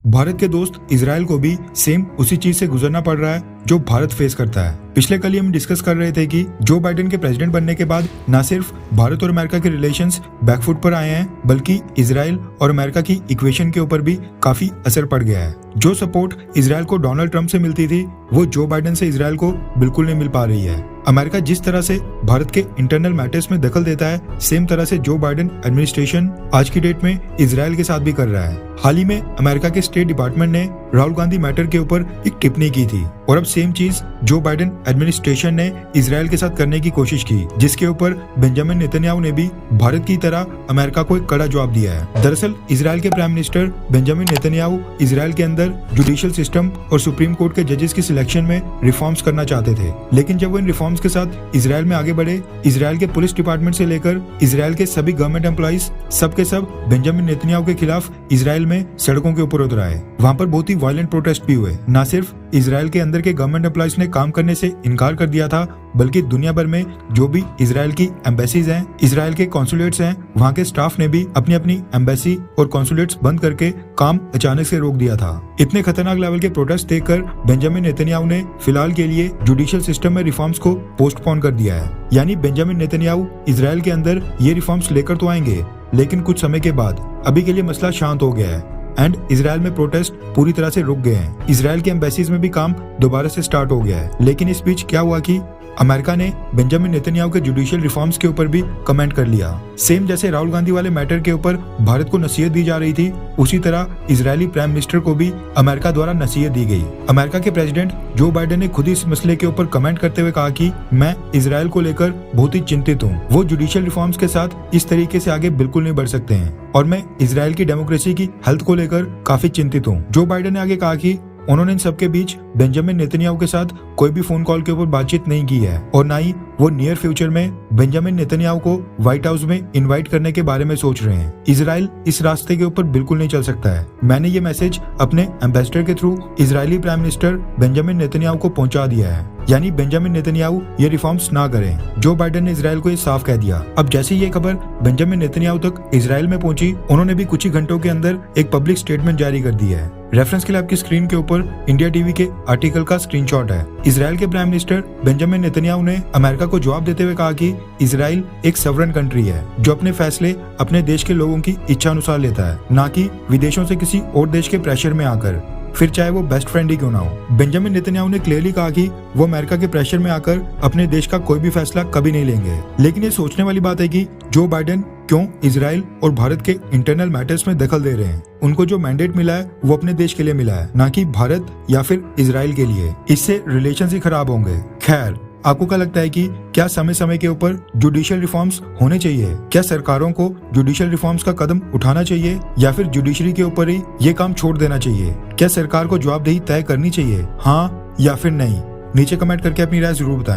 भारत के दोस्त इजराइल को भी सेम उसी चीज से गुजरना पड़ रहा है जो भारत फेस करता है। पिछले कल ही हम डिस्कस कर रहे थे कि जो बाइडेन के प्रेसिडेंट बनने के बाद न सिर्फ भारत और अमेरिका के रिलेशंस बैकफुट पर आए हैं, बल्कि इजराइल और अमेरिका की इक्वेशन के ऊपर भी काफी असर पड़ गया है। जो सपोर्ट इजराइल को डोनाल्ड ट्रंप से मिलती थी, वो जो बाइडेन से इजराइल को बिल्कुल नहीं मिल पा रही है। अमेरिका जिस तरह से भारत के इंटरनल मैटर्स में दखल देता है, सेम तरह से जो बाइडेन एडमिनिस्ट्रेशन आज की डेट में इजराइल के साथ भी कर रहा है। हाल ही में अमेरिका के स्टेट डिपार्टमेंट ने राहुल गांधी मैटर के ऊपर एक टिप्पणी की थी और अब सेम चीज जो बाइडेन एडमिनिस्ट्रेशन ने इजराइल के साथ करने की कोशिश की, जिसके ऊपर बेंजामिन नेतन्याहू ने भी भारत की तरह अमेरिका को एक कड़ा जवाब दिया है। दरअसल इजराइल के prime minister Benjamin Netanyahu Israel के अंदर जुडिशियल सिस्टम और सुप्रीम कोर्ट के जजेस की सिलेक्शन में रिफॉर्म्स करना चाहते थे, लेकिन जब वो इन रिफॉर्म्स के साथ इजराइल में आगे बढ़े, इजराइल के पुलिस डिपार्टमेंट से लेकर इजराइल के सभी गवर्नमेंट एम्प्लॉइज सब के सब बेंजामिन नेतन्याहू के खिलाफ इजराइल में सड़कों के ऊपर उतर आए। वहाँ पर बहुत ही वायलेंट प्रोटेस्ट भी हुए। न सिर्फ इजराइल के अंदर के गवर्नमेंट एम्प्लॉइज ने काम करने से इनकार कर दिया था, बल्कि दुनिया भर में जो भी इजराइल की एम्बेसीज हैं, इजराइल के कॉन्सुलेट्स हैं, वहाँ के स्टाफ ने भी अपनी अपनी एम्बेसी और कॉन्सुलेट्स बंद करके काम अचानक से रोक दिया था। इतने खतरनाक लेवल के प्रोटेस्ट देखकर बेंजामिन नेतन्याहू ने फिलहाल के लिए जुडिशियल सिस्टम में रिफॉर्म्स को पोस्टपोन कर दिया है। यानी बेंजामिन नेतन्याहू इजराइल के अंदर ये रिफॉर्म्स लेकर तो आएंगे, लेकिन कुछ समय के बाद। अभी के लिए मसला शांत हो गया है एंड इजराइल में प्रोटेस्ट पूरी तरह से रुक गए हैं। इजराइल के एम्बेसीज में भी काम दोबारा से स्टार्ट हो गया है। लेकिन इस बीच क्या हुआ कि अमेरिका ने बेंजामिन नेतन्याहू के जुडिशियल रिफॉर्म्स के ऊपर भी कमेंट कर लिया। सेम जैसे राहुल गांधी वाले मैटर के ऊपर भारत को नसीहत दी जा रही थी, उसी तरह इजरायली प्राइम मिनिस्टर को भी अमेरिका द्वारा नसीहत दी गई। अमेरिका के प्रेसिडेंट जो बाइडेन ने खुद इस मसले के ऊपर कमेंट करते हुए कहा कि मैं इजराइल को लेकर बहुत ही चिंतित हूँ। वो जुडिशियल रिफॉर्म्स के साथ इस तरीके से आगे बिल्कुल नहीं बढ़ सकते हैं और मैं इजराइल की डेमोक्रेसी की हेल्थ को लेकर काफी चिंतित हूँ। जो बाइडेन ने आगे कहा कि उन्होंने इन सबके बीच बेंजामिन नेतन्याहू के साथ कोई भी फोन कॉल के ऊपर बातचीत नहीं की है और ना ही वो नियर फ्यूचर में बेंजामिन नेतन्याहू को व्हाइट हाउस में इनवाइट करने के बारे में सोच रहे हैं। इजराइल इस रास्ते के ऊपर बिल्कुल नहीं चल सकता है। मैंने ये मैसेज अपने एम्बेसडर के through Israeli prime minister Benjamin Netanyahu को पहुंचा दिया है, यानी बेंजामिन नेतन्याहू ये रिफॉर्म्स ना करें। जो बाइडेन ने इजराइल को ये साफ कह दिया। अब जैसे ये खबर बेंजामिन नेतन्याहू तक इजराइल में पहुंची, उन्होंने भी कुछ ही घंटों के अंदर एक पब्लिक स्टेटमेंट जारी कर दी है। रेफरेंस के लिए आपकी स्क्रीन के ऊपर इंडिया टीवी के आर्टिकल का स्क्रीनशॉट है। इजराइल के प्राइम मिनिस्टर बेंजामिन नेतन्याहू ने अमेरिका को जवाब देते हुए कहा कि इजराइल एक सवरन कंट्री है जो अपने फैसले अपने देश के लोगों की इच्छा अनुसार लेता है, ना कि विदेशों से किसी और देश के प्रेशर में आकर, फिर चाहे वो बेस्ट फ्रेंड ही क्यों ना हो। बेंजामिन नेतन्याहू ने क्लियरली कहा कि वो अमेरिका के प्रेशर में आकर अपने देश का कोई भी फैसला कभी नहीं लेंगे। लेकिन ये सोचने वाली बात है कि जो बाइडेन क्यों इजराइल और भारत के इंटरनल मैटर्स में दखल दे रहे हैं। उनको जो मैंडेट मिला है वो अपने देश के लिए मिला है, ना कि भारत या फिर इजराइल के लिए। इससे रिलेशंस ही खराब होंगे। खैर, आपको क्या लगता है कि क्या समय समय के ऊपर जुडिशियल रिफॉर्म्स होने चाहिए? क्या सरकारों को जुडिशियल रिफॉर्म्स का कदम उठाना चाहिए या फिर जुडिशरी के ऊपर ही ये काम छोड़ देना चाहिए? क्या सरकार को जवाबदेही तय करनी चाहिए, हाँ या फिर नहीं? नीचे कमेंट करके अपनी राय जरूर बताएं।